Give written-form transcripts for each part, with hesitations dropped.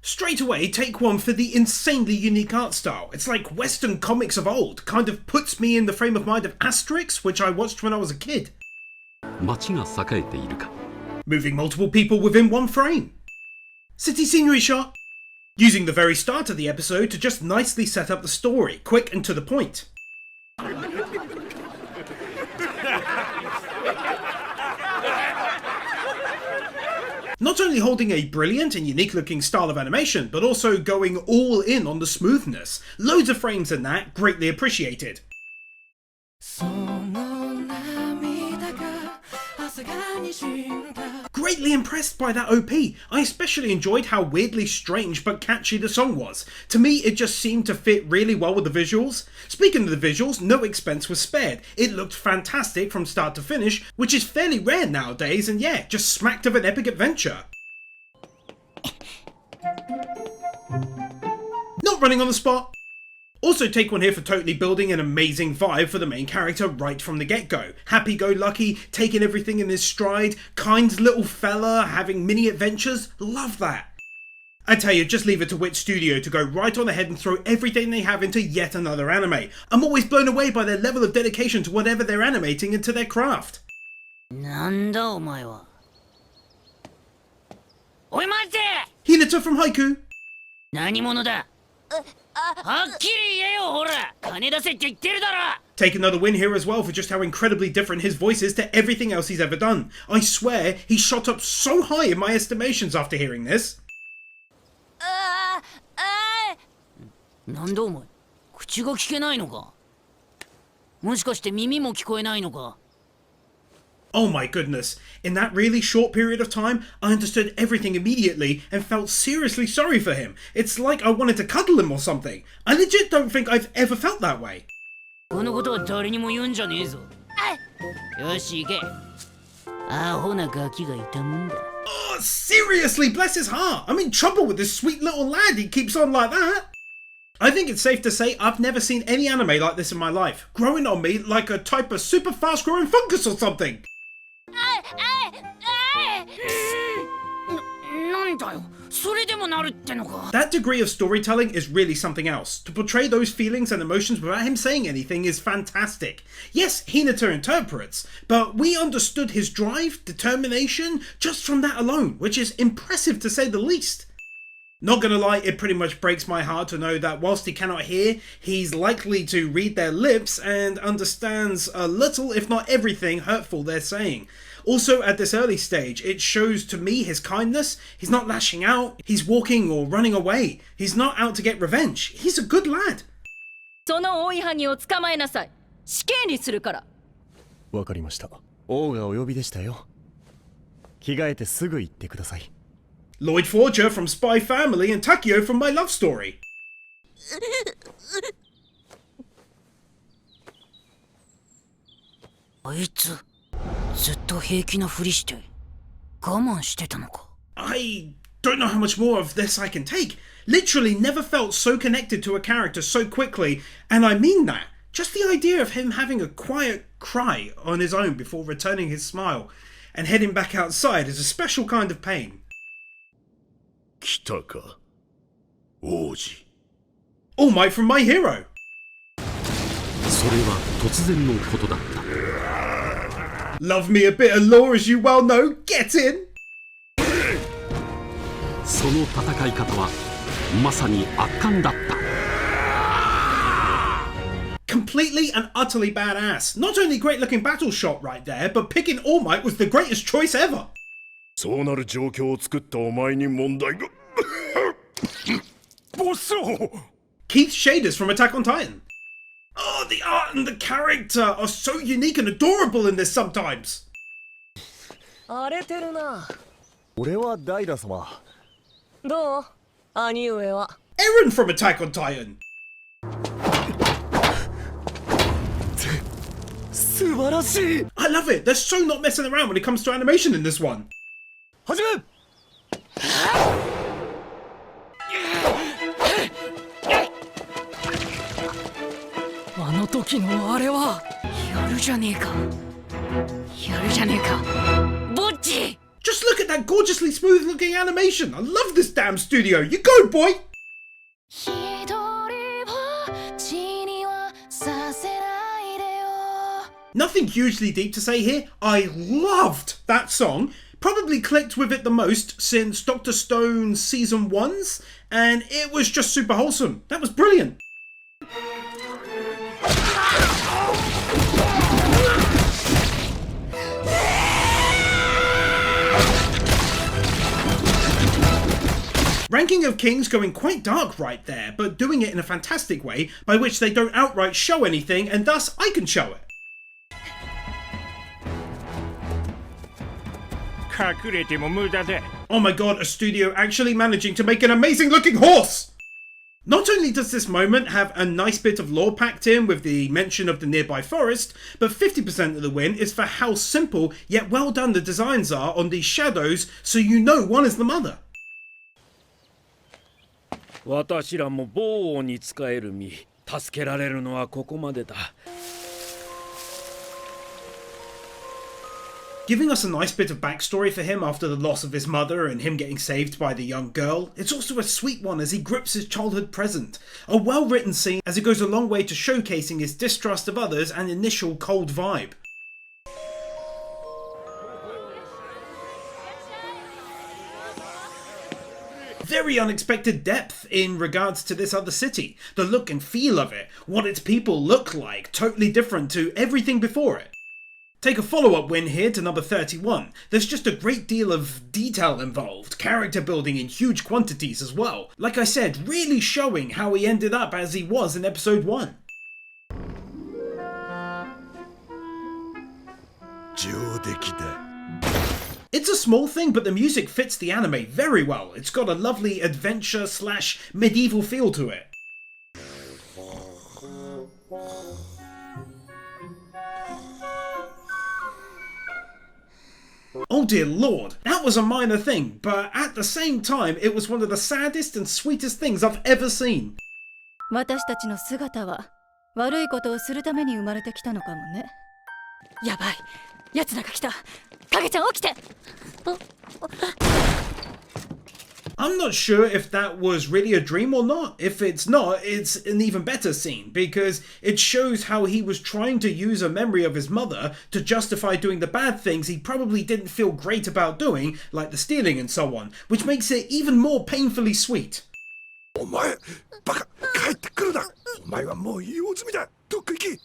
Straight away, take one for the insanely unique art style. It's like Western comics of old, kind of puts me in the frame of mind of Asterix, which I watched when I was a kid. 町が栄えているか Moving multiple people within one frame. City scenery shot. Using the very start of the episode to just nicely set up the story, quick and to the point. Not only holding a brilliant and unique looking style of animation, but also going all in on the smoothness. Loads of frames in that, greatly appreciated. Greatly impressed by that OP. I especially enjoyed how weirdly strange but catchy the song was. To me, it just seemed to fit really well with the visuals. Speaking of the visuals, no expense was spared. It looked fantastic from start to finish, which is fairly rare nowadays, and yeah, just smacked of an epic adventure. Not running on the spot. Also take one here for totally building an amazing vibe for the main character right from the get-go. Happy-go-lucky, taking everything in his stride, kind little fella, having mini adventures, love that. I tell you, just leave it to Wit Studio to go right on ahead and throw everything they have into yet another anime. I'm always blown away by their level of dedication to whatever they're animating and to their craft. なんだお前は。おい待て Hinata from Haiku. 何者だはっきり言えよほら金出せって言ってるだろ Take another win here as well for just how incredibly different his voice is to everything else he's ever done. I swear, he shot up so high in my estimations after hearing this. なんだお前口が聞けないのかもしかして耳も聞こえないのか Oh my goodness, in that really short period of time, I understood everything immediately and felt seriously sorry for him. It's like I wanted to cuddle him or something. I legit don't think I've ever felt that way. このことは誰にも言うんじゃねえぞよし行けアホなガキがいたもんだ Oh, seriously, bless his heart. I'm in trouble with this sweet little lad. He keeps on like that. I think it's safe to say I've never seen any anime like this in my life. Growing on me like a type of super fast growing fungus or something. なんだよそれでもなるってのか That degree of storytelling is really something else. To portray those feelings and emotions without him saying anything is fantastic. Yes, Hinata interprets, but we understood his drive, determination, just from that alone, which is impressive to say the least. Not gonna lie, it pretty much breaks my heart to know that whilst he cannot hear, he's likely to read their lips and understands a little, if not everything, hurtful they're saying. Also, at this early stage, it shows to me his kindness. He's not lashing out, he's walking or running away. He's not out to get revenge. He's a good lad. その追いはぎを捕まえなさい。死刑にするから。わかりました。王がお呼びでしたよ。着替えてすぐ行ってください。Lloyd Forger from Spy Family and Takio from My Love Story. あいつずっと平気なふりして我慢してたのか I don't know how much more of this I can take. Literally never felt so connected to a character so quickly, and I mean that. Just the idea of him having a quiet cry on his own before returning his smile and heading back outside is a special kind of pain. 来たか王子 All Might from My Hero. それは突然のことだった Love me a bit of lore as you well know. Get in. その戦い方はまさに圧巻だった Completely and utterly badass. Not only great looking battle shot right there, but picking All Might was the greatest choice ever. そうなる状況を作ったお前に問題がボス Keith Shaders from Attack on Titan. Oh, the art and the character are so unique and adorable in this sometimes. 荒れてるな。俺はダイダ様。どう兄上は。Eren from Attack on Titan. 素晴らしい I love it. They're so not messing around when it comes to animation in this one. 始めあの時のあれはやるじゃねえかやるじゃねえかボッチ Just look at that gorgeously smooth looking animation. I love this damn studio. You go, boy! Nothing hugely deep to say here. I loved that song. Probably clicked with it the most since Dr. Stone's season 1's, and it was just super wholesome. That was brilliant. Ranking of Kings going quite dark right there, but doing it in a fantastic way by which they don't outright show anything, and thus I can show it. Oh my god, a studio actually managing to make an amazing looking horse! Not only does this moment have a nice bit of lore packed in with the mention of the nearby forest, but 50% of the win is for how simple yet well done the designs are on these shadows, so you know one is the mother. 私らも棒王に仕える身、助けられるのはここまでだ。 Giving us a nice bit of backstory for him after the loss of his mother and him getting saved by the young girl. It's also a sweet one as he grips his childhood present. A well written scene as it goes a long way to showcasing his distrust of others and initial cold vibe. Very unexpected depth in regards to this other city. The look and feel of it, what its people look like, totally different to everything before it. Take a follow-up win here to number 31. There's just a great deal of detail involved, character building in huge quantities as well. Like I said, really showing how he ended up as he was in episode 1. It's a small thing, but the music fits the anime very well. It's got a lovely adventure / medieval feel to it. Oh dear lord, that was a minor thing, but at the same time it was one of the saddest and sweetest things I've ever seen. 私たちの姿は悪いことをするために生まれてきたのかもね。やばい、奴らが来た。影ちゃん起きて。I'm not sure if that was really a dream or not. If it's not, it's an even better scene because it shows how he was trying to use a memory of his mother to justify doing the bad things he probably didn't feel great about doing, like the stealing and so on, which makes it even more painfully sweet. お前バカ帰ってくるなお前はもう用済みだどっか行け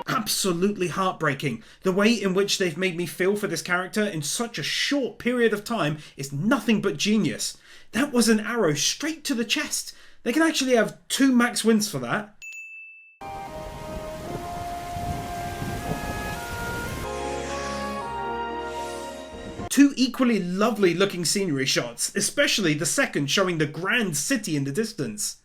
Absolutely heartbreaking. The way in which they've made me feel for this character in such a short period of time is nothing but genius. That was an arrow straight to the chest. They can actually have 2 max wins for that. Two equally lovely looking scenery shots, especially the second showing the grand city in the distance.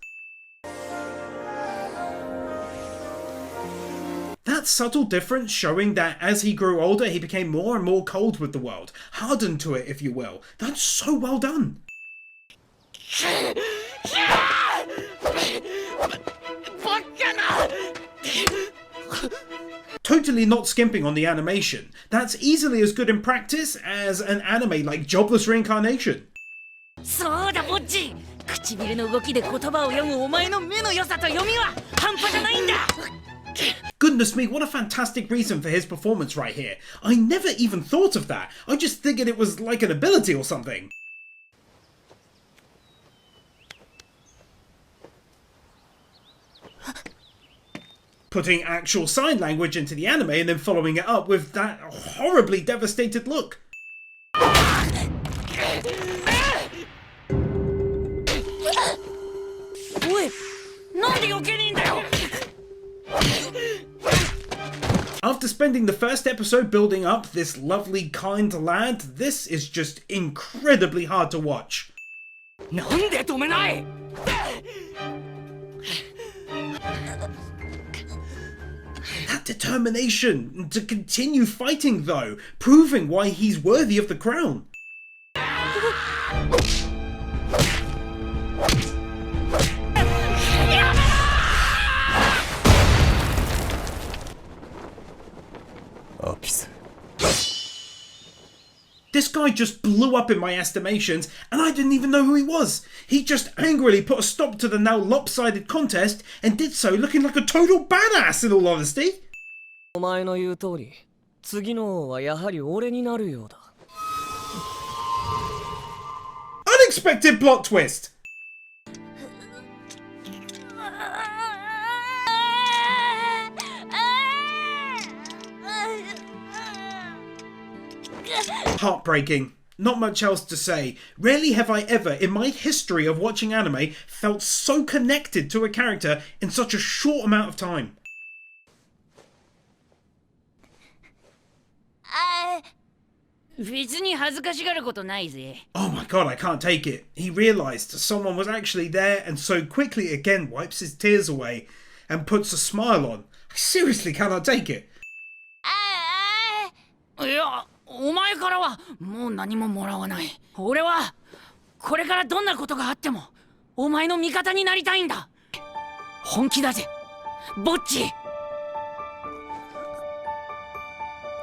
That subtle difference showing that as he grew older he became more and more cold with the world, hardened to it if you will. That's so well done. Totally not skimping on the animation. That's easily as good in practice as an anime like Jobless Reincarnation. そうだボッジ、唇の動きで言葉を読むお前の目の良さと読みは半端じゃないんだ。 Goodness me, what a fantastic reason for his performance right here. I never even thought of that. I just figured it was like an ability or something. Putting actual sign language into the anime and then following it up with that horribly devastated look. After spending the first episode building up this lovely kind lad, this is just incredibly hard to watch. なんで止めない It That determination to continue fighting, though, proving why he's worthy of the crown. This guy just blew up in my estimations, and I didn't even know who he was. He just angrily put a stop to the now lopsided contest, and did so looking like a total badass, in all honesty. お前の言う通り、次の王はやはり俺になるようだ。Unexpected plot twist! Heartbreaking. Not much else to say. Rarely have I ever, in my history of watching anime, felt so connected to a character in such a short amount of time. Oh my god, I can't take it. He realised someone was actually there and so quickly again wipes his tears away and puts a smile on. I seriously cannot take it. いや、お前からはもう何ももらわない。俺はこれからどんなことがあってもお前の味方になりたいんだ。本気だぜ、ボッチ。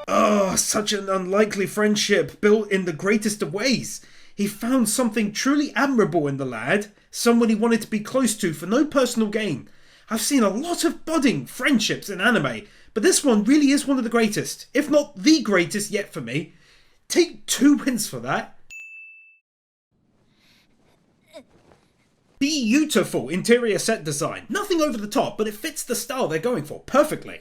Oh, such an unlikely friendship built in the greatest of ways. He found something truly admirable in the lad, someone he wanted to be close to for no personal gain. I've seen a lot of budding friendships in anime, but this one really is one of the greatest, if not the greatest yet for me. Take 2 wins for that. Beautiful interior set design. Nothing over the top, but it fits the style they're going for perfectly.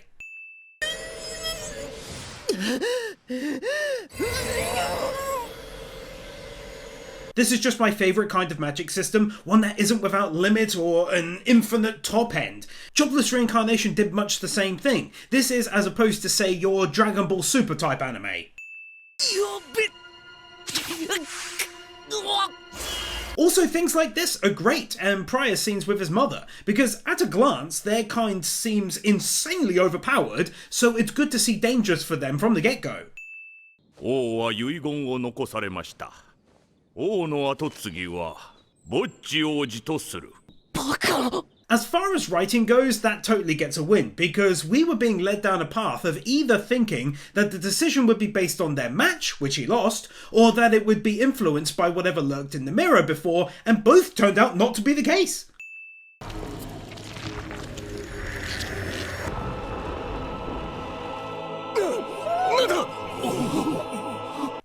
This is just my favourite kind of magic system, one that isn't without limit or an infinite top end. Jobless Reincarnation did much the same thing. This is as opposed to, say, your Dragon Ball Super type anime. Also, things like this are great, and prior scenes with his mother, because at a glance, their kind seems insanely overpowered, so it's good to see dangers for them from the get-go. 王は遺言を残されました。王の跡継ぎはボッチ王子とする。バカ! As far as writing goes, that totally gets a win, because we were being led down a path of either thinking that the decision would be based on their match, which he lost, or that it would be influenced by whatever lurked in the mirror before, and both turned out not to be the case.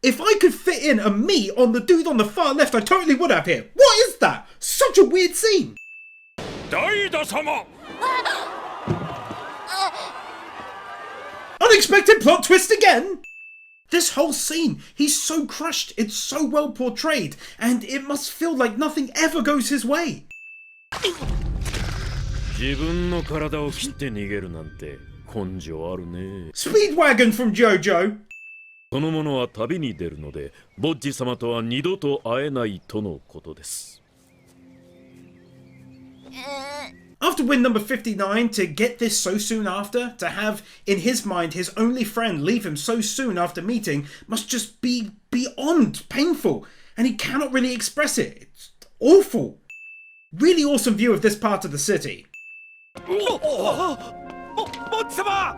If I could fit in a me on the dude on the far left, I totally would have here. What is that? Such a weird scene. ダイダ様! Unexpected plot twist again! This whole scene, he's so crushed, it's so well portrayed, and it must feel like nothing ever goes his way. 自分の体を切って逃げるなんて根性あるね。 Speedwagon from JoJo. その者は旅に出るので、ボッジ様とは二度と会えないとのことです。After win number 59, to get this so soon after, to have in his mind his only friend leave him so soon after meeting, must just be beyond painful, and he cannot really express it. It's awful. Really awesome view of this part of the city. ボッチ様!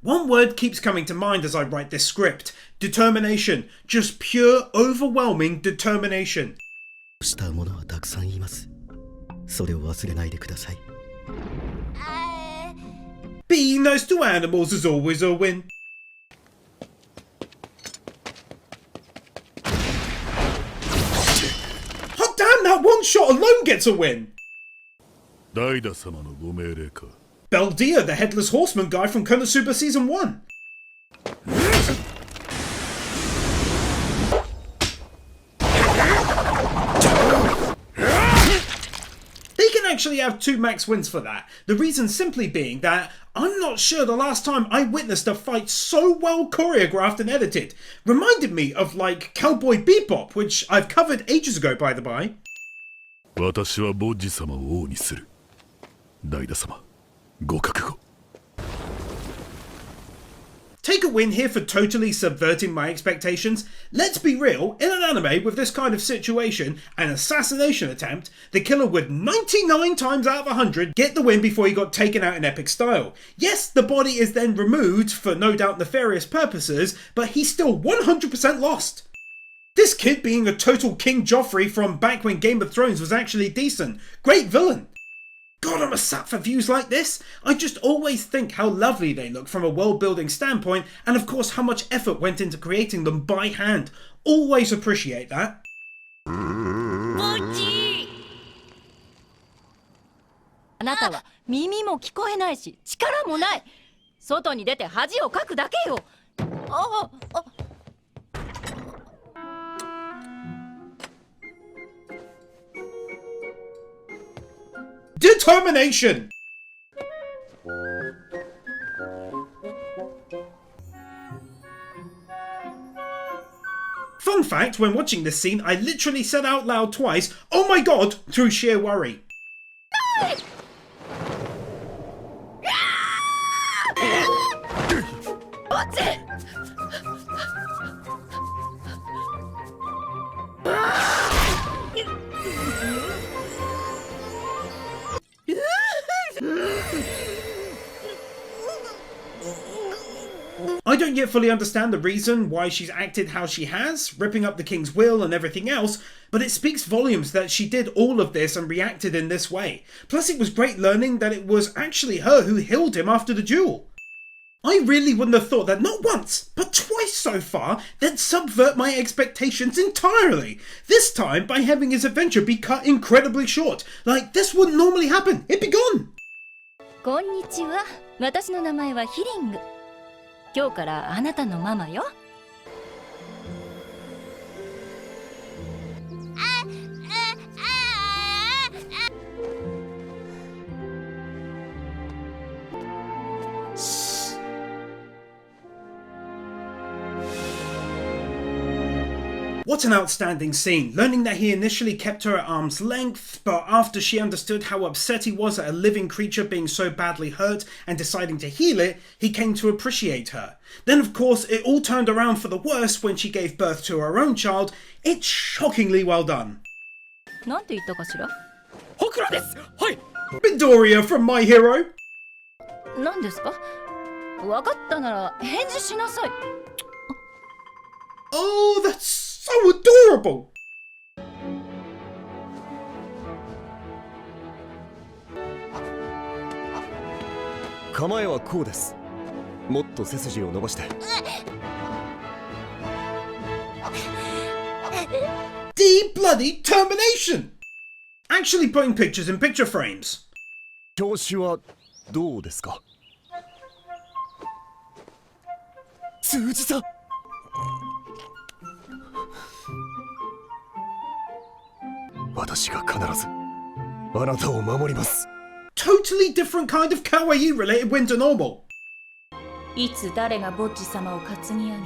One word keeps coming to mind as I write this script. Determination. Just pure, overwhelming determination. したものはたくさんいます。それを忘れないでください。Being nice to animals is always a win. Hot damn, that one shot alone gets a win. ダイダ様のご命令か。 Beldia, the Headless Horseman guy from Konosuba Season 1. They can actually have 2 max wins for that. The reason simply being that I'm not sure the last time I witnessed a fight so well choreographed and edited. Reminded me of like Cowboy Bebop, which I've covered ages ago by the by. 私はボッジ様を王にする。ダイダ様、ご覚悟。Take a win here for totally subverting my expectations. Let's be real, in an anime with this kind of situation, an assassination attempt, the killer would 99 times out of 100 get the win before he got taken out in epic style. Yes, the body is then removed for no doubt nefarious purposes, but he's still 100% lost. This kid being a total King Joffrey from back when Game of Thrones was actually decent. Great villain. God, I'm a sap for views like this. I just always think how lovely they look from a world building standpoint, and of course how much effort went into creating them by hand. Always appreciate that. あなたは耳も聞こえないし力もない。外に出て恥をかくだけよ。Determination! Fun fact, when watching this scene, I literally said out loud twice, "Oh my god," through sheer worry. I don't yet fully understand the reason why she's acted how she has, ripping up the king's will and everything else, but it speaks volumes that she did all of this and reacted in this way. Plus it was great learning that it was actually her who healed him after the duel. I really wouldn't have thought that not once, but twice so far, they'd subvert my expectations entirely. This time by having his adventure be cut incredibly short. Like, this wouldn't normally happen. It'd be gone. こんにちは。私の名前はヒリング。今日からあなたのママよ。What an outstanding scene, learning that he initially kept her at arm's length, but after she understood how upset he was at a living creature being so badly hurt and deciding to heal it, he came to appreciate her. Then of course it all turned around for the worse when she gave birth to her own child. It's shockingly well done. なんて言ったかしら？ほくらです。はい。Midoriya from My Hero. 何ですか？分かったなら返事しなさい。Oh, that's so adorable! 構えはこうです。もっと背筋を伸ばして。D-bloody termination! Actually putting pictures in picture frames. 調子はどうですか？数字さん。私が必ずあなたを守ります。 Totally different kind of kawaii related win to normal. いつ誰がボッジ様を担ぎ上げ、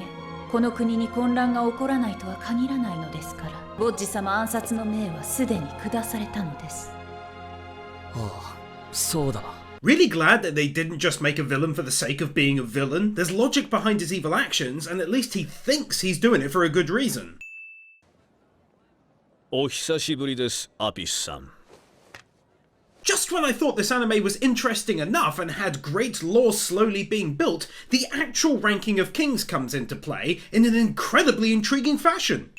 この国に混乱が起こらないとは限らないのですから、ボッジ様暗殺の命はすでに下されたのです。ああ、そうだな。Really glad that they didn't just make a villain for the sake of being a villain. There's logic behind his evil actions, and at least he thinks he's doing it for a good reason. お久しぶりです、アピスさん。Just when I thought this anime was interesting enough and had great lore slowly being built, the actual ranking of kings comes into play in an incredibly intriguing fashion.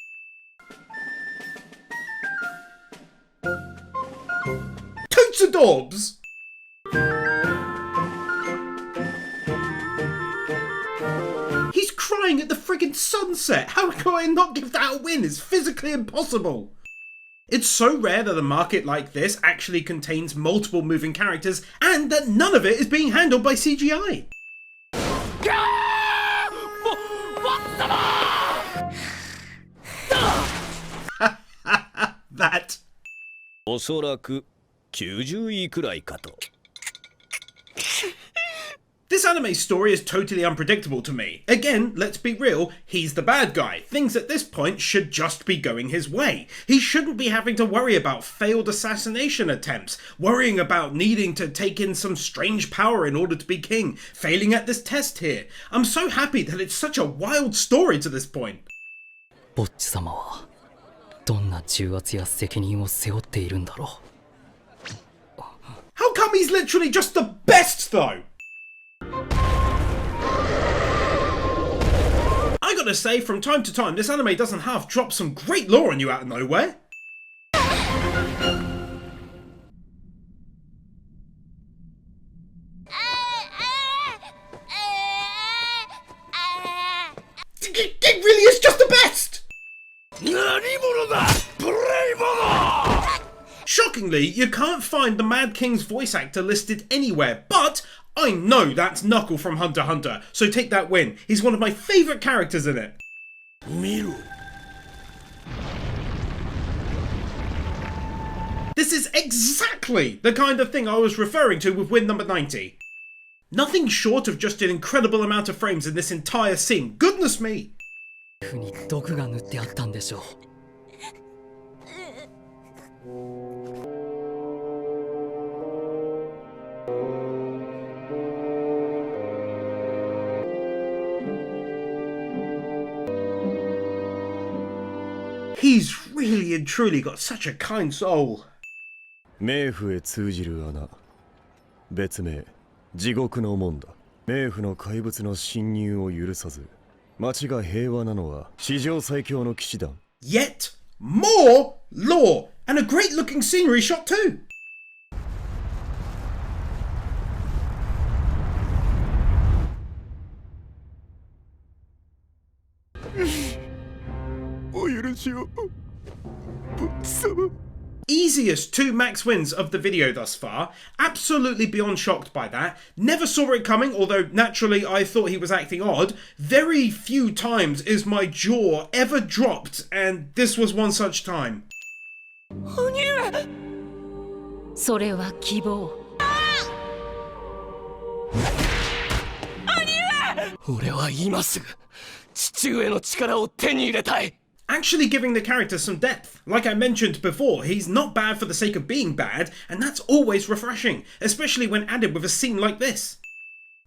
Totes adorbs! He's crying at the friggin' sunset! How can I not give that a win? It's physically impossible! It's so rare that a market like this actually contains multiple moving characters and that none of it is being handled by CGI. That. おそらく90位くらいかと。 This anime's story is totally unpredictable to me. Again, let's be real, he's the bad guy. Things at this point should just be going his way. He shouldn't be having to worry about failed assassination attempts, worrying about needing to take in some strange power in order to be king, failing at this test here. I'm so happy that it's such a wild story to this point. ボッチ様はどんな重圧や責任を背負っているんだろう。 How come he's literally just the best though? I gotta say, from time to time, this anime doesn't half drop some great lore on you out of nowhere. It really is just the best! Shockingly, you can't find the Mad King's voice actor listed anywhere, but I know that's Knuckle from Hunter x Hunter, so take that win. He's one of my favourite characters in it. This is exactly the kind of thing I was referring to with win number 90. Nothing short of just an incredible amount of frames in this entire scene. Goodness me! 皮膚に毒が塗ってあったんでしょう。 He's really and truly got such a kind soul. 冥府へ通じる穴、別名地獄の門だ。冥府の怪物の侵入を許さず、町が平和なのは史上最強の騎士団。 Yet more lore and a great looking scenery shot too. お許しを、ボッチ様。 Easiest 2 max wins of the video thus far. Absolutely beyond shocked by that. Never saw it coming, although naturally I thought he was acting odd. Very few times is my jaw ever dropped, and this was one such time. それは希望。俺は今すぐ父上の力を手に入れたい。 Actually giving the character some depth. Like I mentioned before, he's not bad for the sake of being bad, and that's always refreshing, especially when added with a scene like this.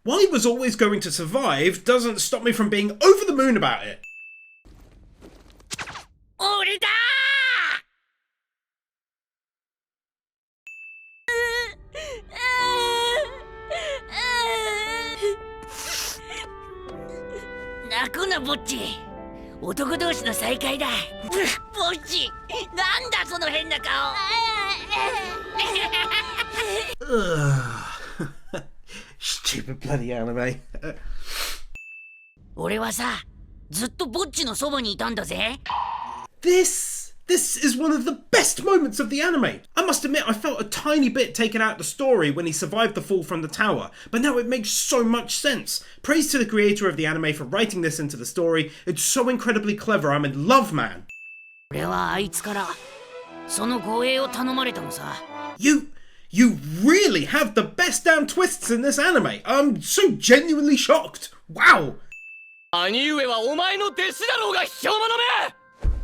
While he was always going to survive, doesn't stop me from being over the moon about it. 俺だー！泣くなボッチ。男同士の再会だ。ボッチ、なんだその変な顔。Stupid bloody anime. 俺はさ、ずっとボッチのそばにいたんだぜ。This is one of the best moments of the anime. I must admit I felt a tiny bit taken out of the story when he survived the fall from the tower, but now it makes so much sense. Praise to the creator of the anime for writing this into the story. It's so incredibly clever. I'm in love, man. 俺はあいつからその護衛を頼まれたのさ。You really have the best damn twists in this anime. I'm so genuinely shocked. Wow. 兄上はお前の弟子だろうが卑怯者め。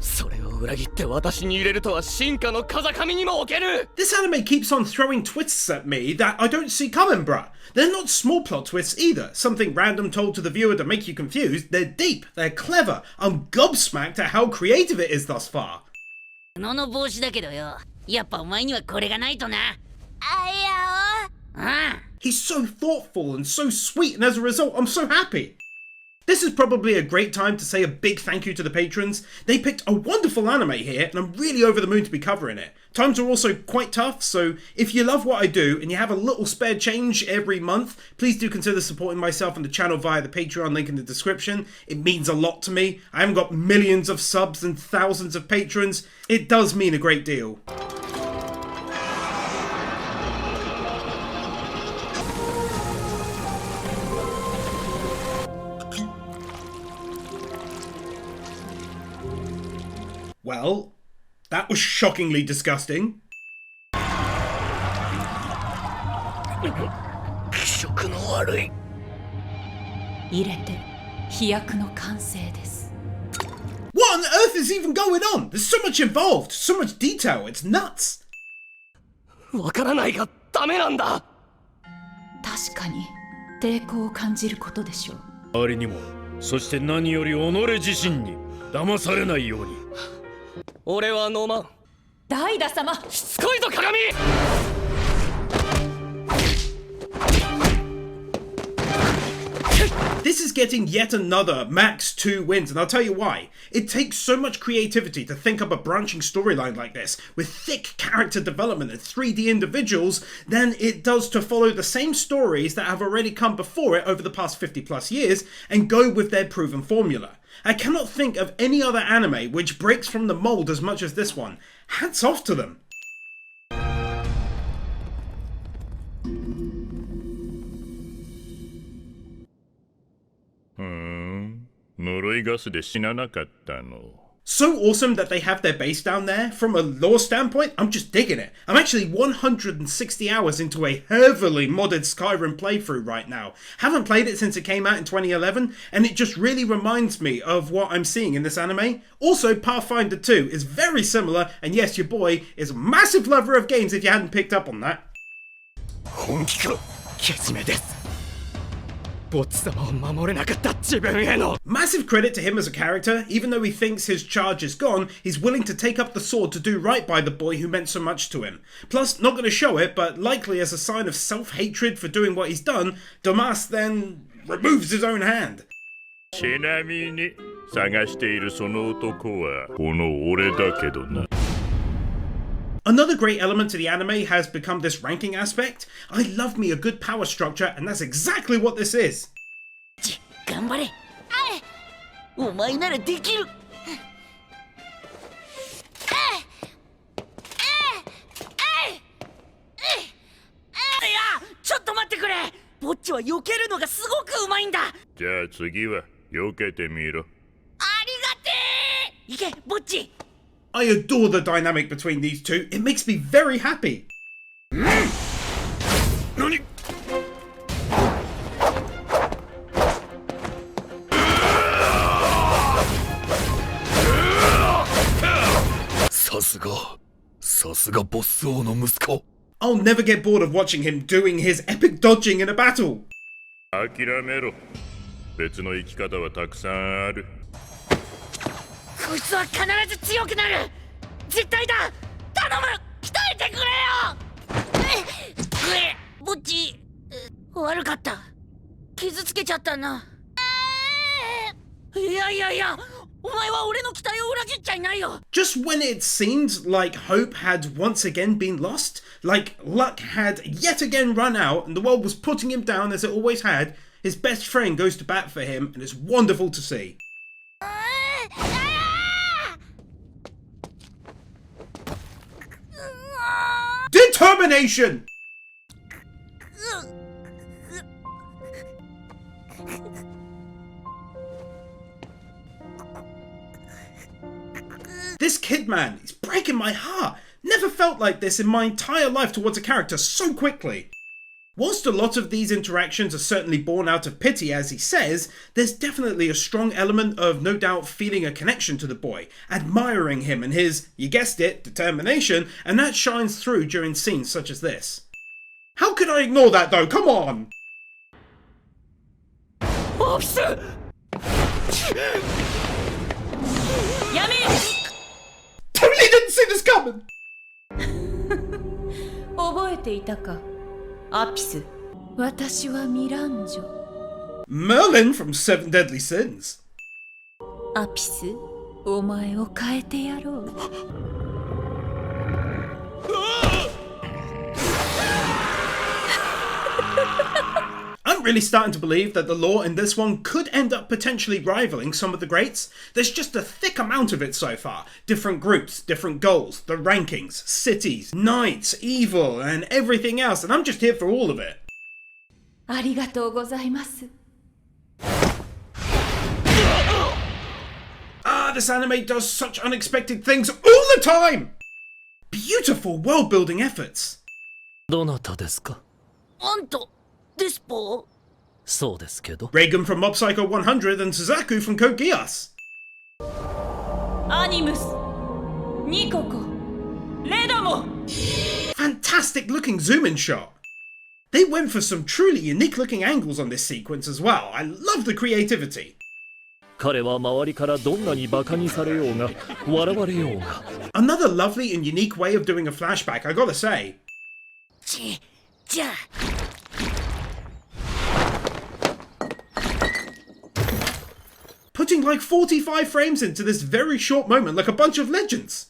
それを裏切って私に入れるとは進化の風上にも置ける。 This anime keeps on throwing twists at me that I don't see coming, bruh. They're not small plot twists either. Something random told to the viewer to make you confused. They're deep. They're clever. I'm gobsmacked at how creative it is thus far. 布の帽子だけどよ。やっぱお前にはこれがないとな。He's so thoughtful and so sweet, and as a result, I'm so happy. This is probably a great time to say a big thank you to the patrons. They picked a wonderful anime here, and I'm really over the moon to be covering it. Times are also quite tough, so if you love what I do and you have a little spare change every month, please do consider supporting myself and the channel via the Patreon link in the description. It means a lot to me. I haven't got millions of subs and thousands of patrons. It does mean a great deal. Well, that was shockingly disgusting. 気色の悪い。入れて飛躍の完成です。 What on earth is even going on? There's so much involved, so much detail, it's nuts. わからないがダメなんだ。確かに抵抗を感じることでしょう。周りにも、そして何より己自身に騙されないように。俺はノーマン。ダイダ様、しつこいぞ鏡。This is getting yet another max 2 wins, and I'll tell you why. It takes so much creativity to think up a branching storyline like this, with thick character development and 3D individuals, than it does to follow the same stories that have already come before it over the past 50 plus years, and go with their proven formula. I cannot think of any other anime which breaks from the mold as much as this one. Hats off to them. 呪いガスで死ななかったの。 So awesome that they have their base down there. From a lore standpoint, I'm just digging it. I'm actually 160 hours into a heavily modded Skyrim playthrough right now. Haven't played it since it came out in 2011, and it just really reminds me of what I'm seeing in this anime. Also, Pathfinder 2 is very similar, and yes, your boy is a massive lover of games if you hadn't picked up on that. 本気か。けじめです。ボッチ様を守れなかった自分への。 Massive credit to him as a character. Even though he thinks his charge is gone, he's willing to take up the sword to do right by the boy who meant so much to him. Plus, not going to show it, but likely as a sign of self-hatred for doing what he's done, Damas then removes his own hand. ちなみに探しているその男はこの俺だけどな。 Another great element to the anime has become this ranking aspect. I love me a good power structure, and that's exactly what this is. 頑張れ。お前ならできる。いや、ちょっと待ってくれ。ボッチは避けるのがすごくうまいんだ。じゃあ次は避けてみろ。ありがてー。行け、ボッチ。 I adore the dynamic between these two. It makes me very happy. 何？さすがボス王の息子。 I'll never get bored of watching him doing his epic dodging in a battle. 諦めろ。別の生き方はたくさんある。 こいつは必ず強くなる。絶対だ。頼む。鍛えてくれよ。ボッチ、悪かった。傷つけちゃったな。いや、お前は俺の期待を裏切っちゃいないよ。 Just when it seemed like hope had once again been lost, like luck had yet again run out and the world was putting him down as it always had, his best friend goes to bat for him, and it's wonderful to see. Determination! This kid, man, he's breaking my heart. Never felt like this in my entire life towards a character so quickly. Whilst a lot of these interactions are certainly born out of pity, as he says, there's definitely a strong element of no doubt feeling a connection to the boy, admiring him and his, you guessed it, determination, and that shines through during scenes such as this. How could I ignore that though? Come on! Officer! Yami! Totally didn't see this coming! 覚えていたか、アピス。私はミランジョ。 Merlin from Seven Deadly Sins. アピス、お前を変えてやろう。I'm really starting to believe that the lore in this one could end up potentially rivaling some of the greats. There's just a thick amount of it so far. Different groups, different goals, the rankings, cities, knights, evil, and everything else, and I'm just here for all of it. ありがとうございます。 This anime does such unexpected things all the time! Beautiful world-building efforts. どなたですか？あんたですぽ？そうですけど。 Reagan from Mob Psycho 100 and Suzaku from Code Geass. アニムス、ニココ、レドモ。 Fantastic looking zoom in shot. They went for some truly unique looking angles on this sequence as well. I love the creativity. 彼は周りからどんなにバカにされようが笑われようが。 Another lovely and unique way of doing a flashback, I gotta say. じゃあ Putting like 45 frames into this very short moment like a bunch of legends.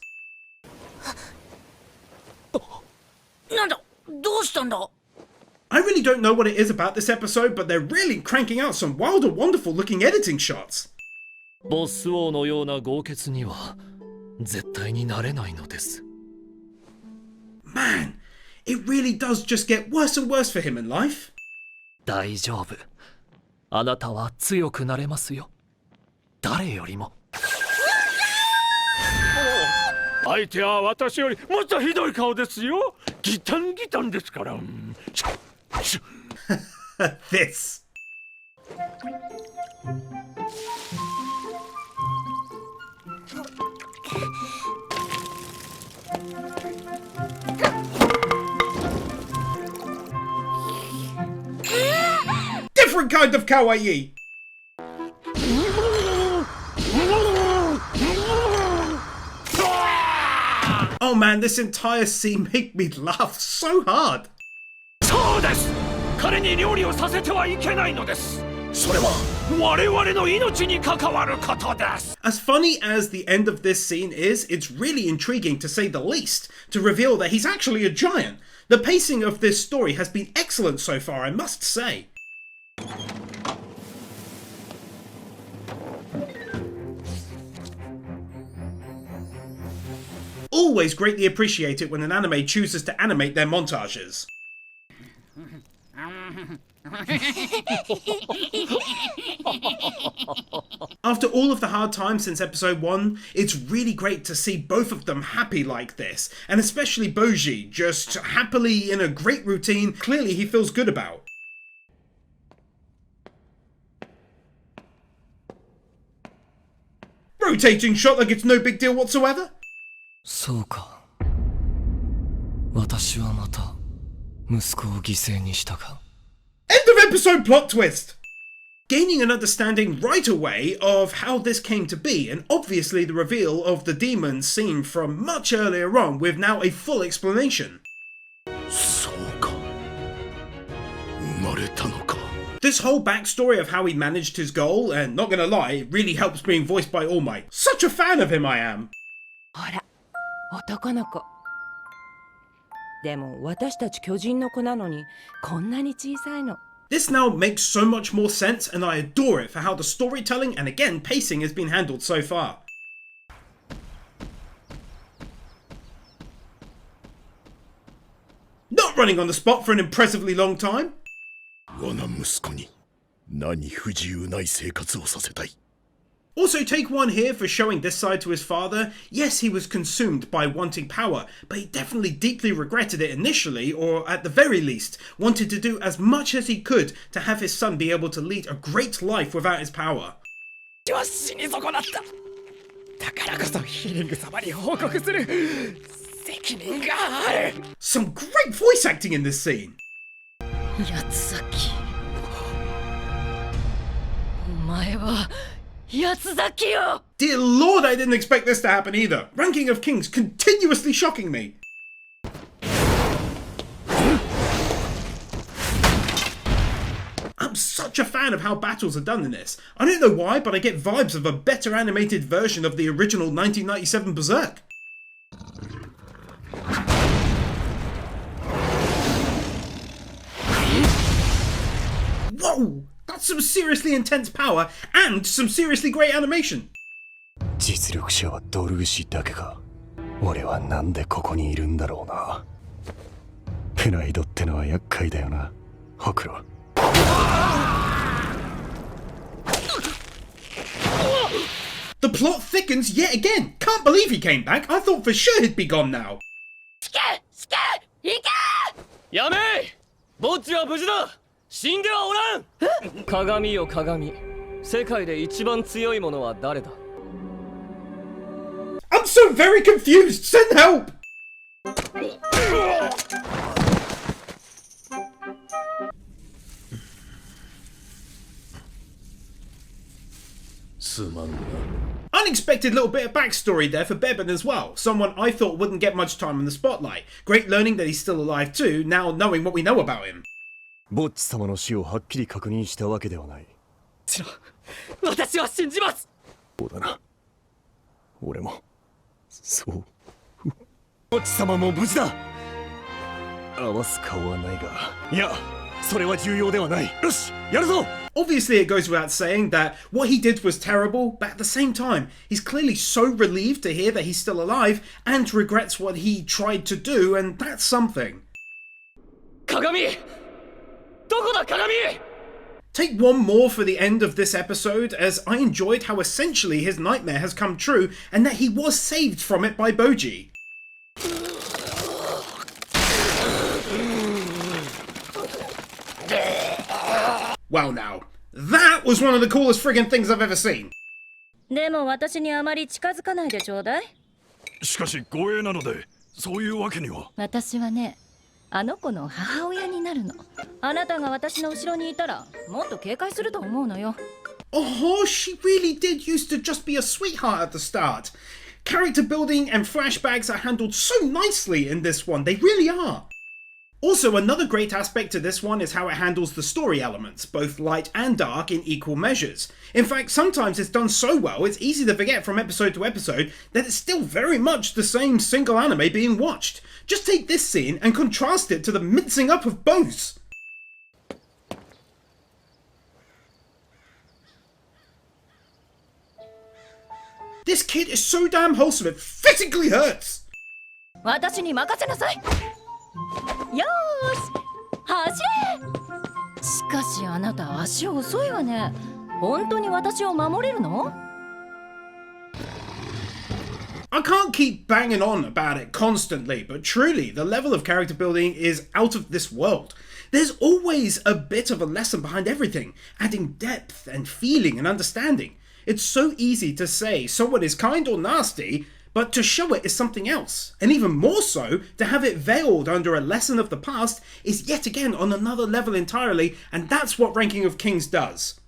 なんだどうしたんだ I really don't know what it is about this episode, but they're really cranking out some wild and wonderful looking editing shots. ボス王のような豪傑には絶対になれないのです。 Man, it really does just get worse and worse for him in life. 大丈夫。あなたは強くなれますよ。誰よりも。相手は私よりもっとひどい顔ですよ。ギタンギタンですから。This. Different kind of kawaii. Oh man, this entire scene made me laugh so hard. そうです。彼に料理をさせてはいけないのです。それは我々の命に関わることです。 As funny as the end of this scene is, it's really intriguing to say the least, to reveal that he's actually a giant. The pacing of this story has been excellent so far, I must say. Always greatly appreciate it when an anime chooses to animate their montages. After all of the hard times since episode 1, it's really great to see both of them happy like this, and especially Boji, just happily in a great routine clearly he feels good about. Rotating shot like it's no big deal whatsoever. そうか。私はまた息子を犠牲にしたか。 End of episode plot twist! Gaining an understanding right away of how this came to be, and obviously the reveal of the demons seen from much earlier on with now a full explanation. そうか。生まれたのか。 This whole backstory of how he managed his goal, and not gonna lie, it really helps being voiced by All Might. Such a fan of him I am! ほら、男の子。でも私たち巨人の子なのにこんなに小さいの。 This now makes so much more sense, and I adore it for how the storytelling and again pacing has been handled so far. Not running on the spot for an impressively long time. 我が息子に何不自由ない生活をさせたい。 Also take one here for showing this side to his father. Yes, he was consumed by wanting power, but he definitely deeply regretted it initially, or at the very least, wanted to do as much as he could to have his son be able to lead a great life without his power. 私は死に損なった。だからこそヒリング様に報告する責任がある。 Some great voice acting in this scene. 八つ崎。お前は八つ崎よ。 Dear Lord, I didn't expect this to happen either. Ranking of Kings continuously shocking me. I'm such a fan of how battles are done in this. I don't know why, but I get vibes of a better animated version of the original 1997 Berserk. Whoa! That's some seriously intense power and some seriously great animation. 実力者はドルグシだけか。俺はなんでここにいるんだろうな。プライドってのは厄介だよな、ホクロ。The plot thickens yet again. Can't believe he came back. I thought for sure he'd be gone now. やめボッジは無事だ。死んではおらん。鏡よ鏡、世界で一番強い者は誰だ？ I'm so very confused! Send help! Unexpected little bit of backstory there for Bebin as well. Someone I thought wouldn't get much time in the spotlight. Great learning that he's still alive too, now knowing what we know about him. ボッチ様の死をはっきり確認したわけではない。私は信じます。そうだな。俺もそう。ボッチ様も無事だ。合わす顔はないが、いや、それは重要ではない。よし、やるぞ。 Obviously, it goes without saying that what he did was terrible, but at the same time, he's clearly so relieved to hear that he's still alive and regrets what he tried to do, and that's something. 鏡！どこだ鏡！ Take one more for the end of this episode, as I enjoyed how essentially his nightmare has come true and that he was saved from it by Boji. Well now, that was one of the coolest friggin' things I've ever seen. でも私にあまり近づかないでちょうだい。しかし護衛なので、そういうわけには。私はね、あの子の母親になるの。あなたが私の後ろにいたら、もっと警戒すると思うのよ。Oh, she really did used to just be a sweetheart at the start. Character building and flashbacks are handled so nicely in this one, they really are. Also, another great aspect to this one is how it handles the story elements, both light and dark in equal measures. In fact, sometimes it's done so well, it's easy to forget from episode to episode that it's still very much the same single anime being watched. Just take this scene and contrast it to the mincing up of both. This kid is so damn wholesome, it physically hurts! 私に任せなさい。よーし、走れ。しかしあなた足遅いわね。本当に私を守れるの？ I can't keep banging on about it constantly, but truly, the level of character building is out of this world. There's always a bit of a lesson behind everything, adding depth and feeling and understanding. It's so easy to say someone is kind or nasty, but to show it is something else. And even more so, to have it veiled under a lesson of the past is yet again on another level entirely, and that's what Ranking of Kings does.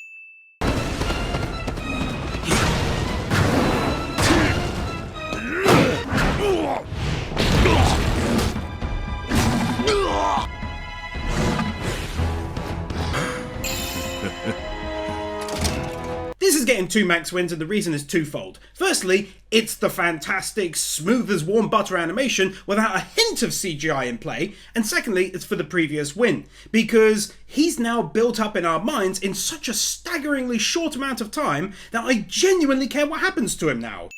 This is getting 2 max wins, and the reason is twofold. Firstly, it's the fantastic, smooth as warm butter animation without a hint of CGI in play, and secondly, it's for the previous win, because he's now built up in our minds in such a staggeringly short amount of time that I genuinely care what happens to him now.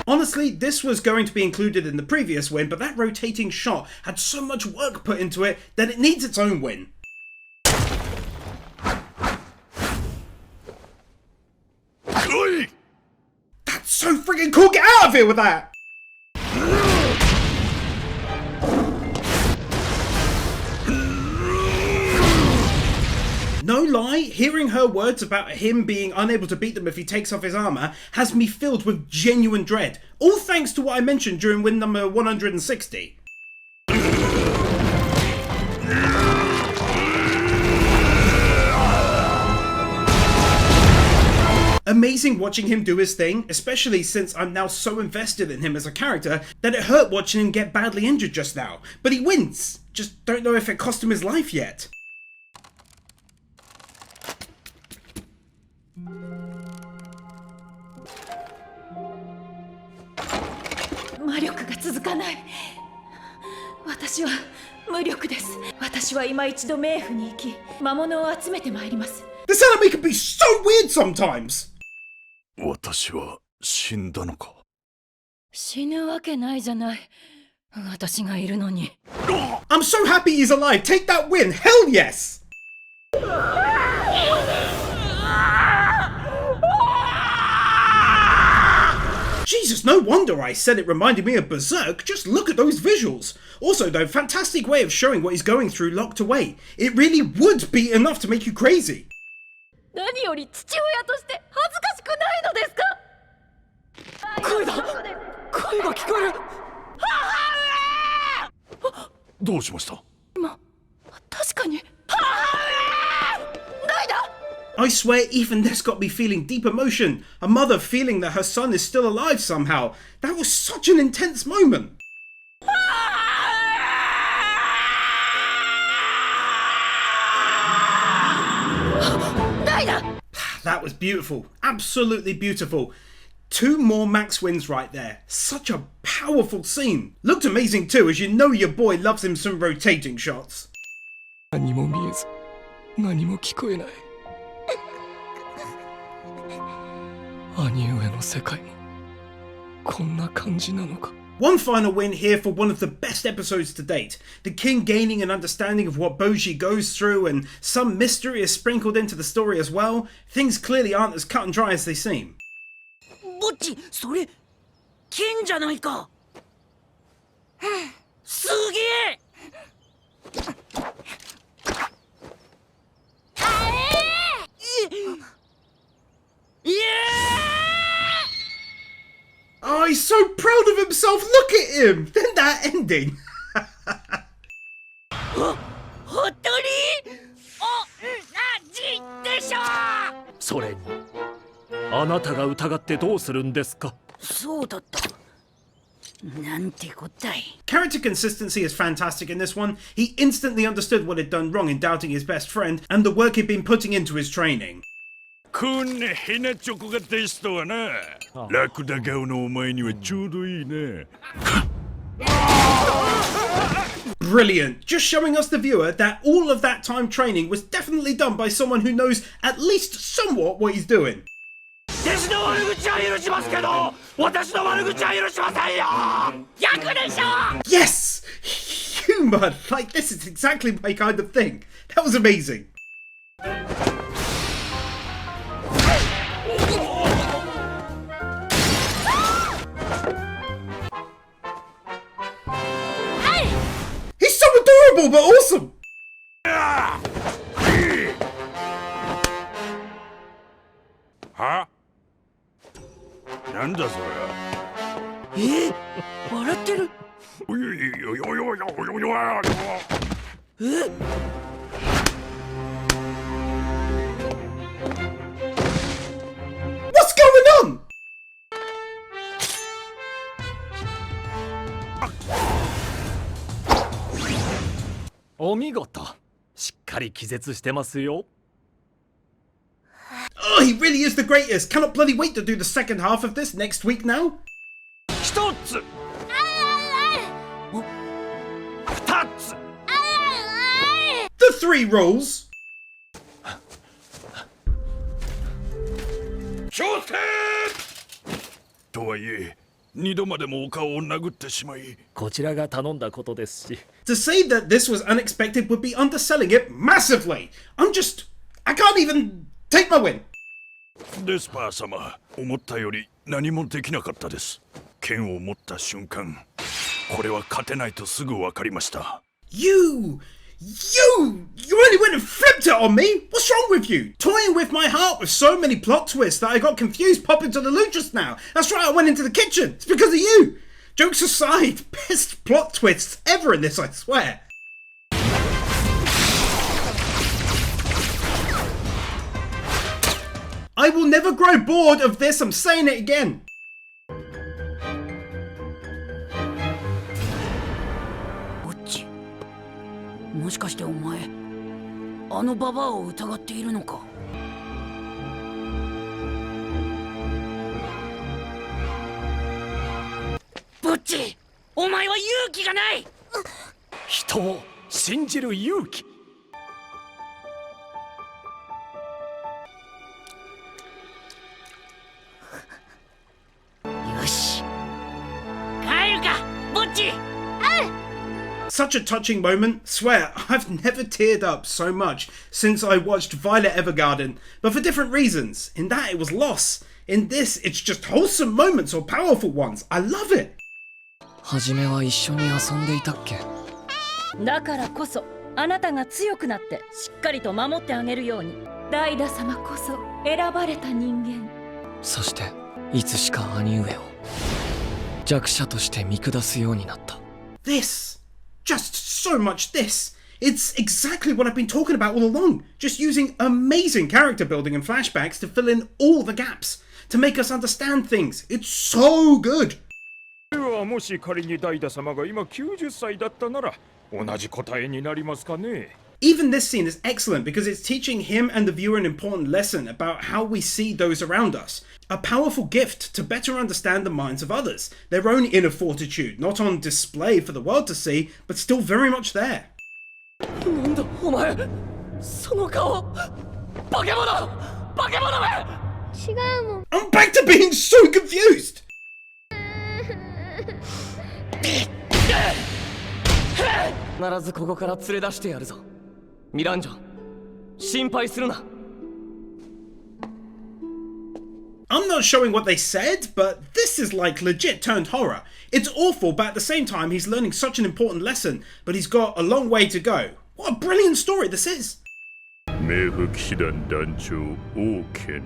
Honestly, this was going to be included in the previous win, but that rotating shot had so much work put into it that it needs its own win. That's so friggin' cool! Get out of here with that! No lie, hearing her words about him being unable to beat them if he takes off his armour has me filled with genuine dread, all thanks to what I mentioned during win number 160. Amazing watching him do his thing, especially since I'm now so invested in him as a character that it hurt watching him get badly injured just now. But he wins, just don't know if it cost him his life yet. 魔力が続かない。私は無力です。私は今一度冥府に行き、魔物を集めてまいります。This anime can be so weird sometimes! 私は死んだのか？死ぬわけないじゃない。私がいるのに。I'm so happy he's alive! Take that win! Hell yes! Jesus, no wonder I said it reminded me of Berserk. Just look at those visuals. Also though, fantastic way of showing what he's going through locked away. It really would be enough to make you crazy. 何より父親として恥ずかしくないのですか？声だ。声が聞こえる。どうしました？今確かに。ないだ。 I swear even this got me feeling deep emotion. A mother feeling that her son is still alive somehow. That was such an intense moment. That was beautiful. Absolutely beautiful. 2 more max wins right there. Such a powerful scene. Looked amazing too, as you know your boy loves him some rotating shots. 何も見えず、何も聞こえない。兄上の世界もこんな感じなのか。 One final win here for one of the best episodes to date. The king gaining an understanding of what Boji goes through, and some mystery is sprinkled into the story as well. Things clearly aren't as cut and dry as they seem. ボッチ、それ剣じゃないか。すげえ。Oh, he's so proud of himself. Look at him. Then that ending. 本当に？でしょ。それにあなたが疑ってどうするんですか。そうだった。なんてこったい。 Character consistency is fantastic in this one. He instantly understood what he'd done wrong in doubting his best friend and the work he'd been putting into his training. こんなヘナチョコがテストはな、ラクダ顔のお前にはちょうどいいね。Brilliant. Just showing us the viewer that all of that time training was definitely done by someone who knows at least somewhat what he's doing. 弟子の悪口は許しますけど、私の悪口は許しませんよ。逆でしょ。 Yes! Humor! Like, this is exactly my kind of thing. That was amazing. He's so adorable but awesome! は？なんだそえ？笑ってる？え？ What's going on? お見事。しっかり気絶してますよ。 Oh, he really is the greatest. Cannot bloody wait to do the second half of this next week now. 一つ。二つ。 The 3 rules. 気をつけ！とはいえ、2度までもお顔を殴ってしまい。こちらが頼んだことですし。 To say that this was unexpected would be underselling it massively. I can't even take my win. デスパー様、思ったより何もできなかったです。剣を持った瞬間、これは勝てないとすぐ分かりました。You only went and flipped it on me. What's wrong with you? Toying with my heart with so many plot twists that I got confused popping to the loot just now. That's right, I went into the kitchen. It's because of you. Jokes aside, best plot twists ever in this, I swear. I will never grow bored of this, I'm saying it again. ボッチ、もしかしてお前あのババアを疑っているのか。ボッチ、お前は勇気がない。人を信じる勇気。よし、帰るか、ボッチ。Such a touching moment. Swear, I've never teared up so much since I watched Violet Evergarden, but for different reasons. In that, it was loss. In this, it's just wholesome moments or powerful ones. I love it. 初めは一緒に遊んでいたっけ？だからこそあなたが強くなってしっかりと守ってあげるように。ダイダ様こそ選ばれた人間。そしていつしか兄上を弱者として見下すようになった。 This. Just so much this. It's exactly what I've been talking about all along. Just using amazing character building and flashbacks to fill in all the gaps. To make us understand things. It's so good. もし仮にダイダ様が今90歳だったなら同じ答えになりますかね。 Even this scene is excellent because it's teaching him and the viewer an important lesson about how we see those around us. A powerful gift to better understand the minds of others, their own inner fortitude, not on display for the world to see, but still very much there. なんだお前、その顔、化け物め。違うもん。 I'm back to being so confused! 必ずここから連れ出してやるぞ。ミランジョ、心配するな。I'm not showing what they said, but this is like legit turned horror. It's awful, but at the same time he's learning such an important lesson, but he's got a long way to go. What a brilliant story this is! 冥府騎士団団長王剣、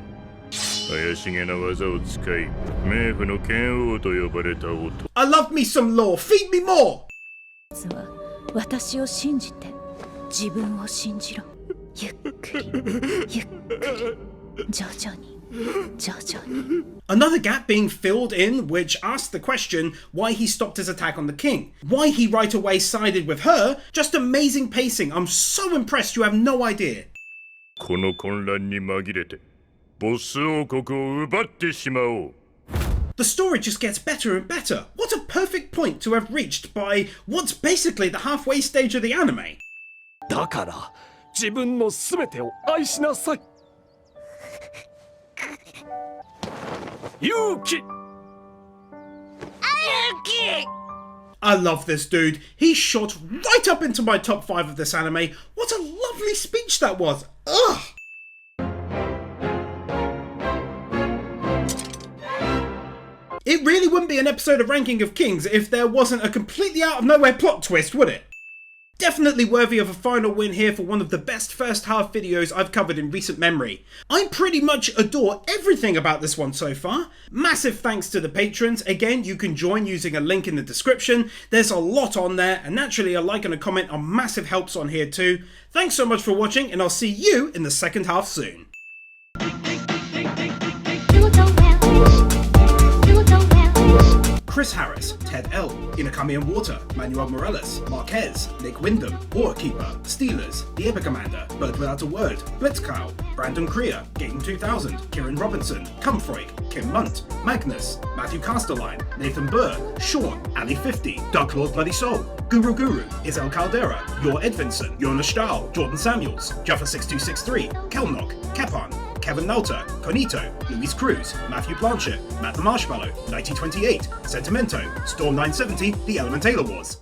怪しげな技を使い冥府の剣王と呼ばれた男。 I love me some lore, feed me more! まずは私を信じて自分を信じろ。ゆっくりゆっくり徐々に徐々に。 Another gap being filled in which asked the question why he stopped his attack on the king. Why he right away sided with her. Just amazing pacing. I'm so impressed you have no idea. この混乱に紛れてボス王国を奪ってしまおう。 The story just gets better and better. What a perfect point to have reached by what's basically the halfway stage of the anime. だから自分の全てを愛しなさい。勇気。I love this dude. He shot right up into my top 5 of this anime. What a lovely speech that was. Ugh. It really wouldn't be an episode of Ranking of Kings if there wasn't a completely out of nowhere plot twist, would it? Definitely worthy of a final win here for one of the best first half videos I've covered in recent memory. I pretty much adore everything about this one so far. Massive thanks to the patrons. Again, you can join using a link in the description. There's a lot on there, and naturally a like and a comment are massive helps on here too. Thanks so much for watching, and I'll see you in the second half soon. Chris Harris, Ted L, Inakami and Water, Manuel Morales, Marquez, Nick Wyndham, Warkeeper, Steelers, The Epic Commander, Bird Without a Word, Blitzkyle, Brandon Creer, Gaten 2000, Kieran Robinson, Cumfreak, Kim Munt, Magnus, Matthew Castelline, Nathan Burr, Sean, Ali50, Dark Lord Bloody Soul, Guru, Isel Caldera, Yor Edvinson, Jonas Stahl, Jordan Samuels, Jaffa6263, Kelnock, Kepan, Kevin Nalter, Conito, Luis Cruz, Matthew Blanchett, Matt the Marshmallow, 1928, Sentimento, Storm 970, The Elemental Wars.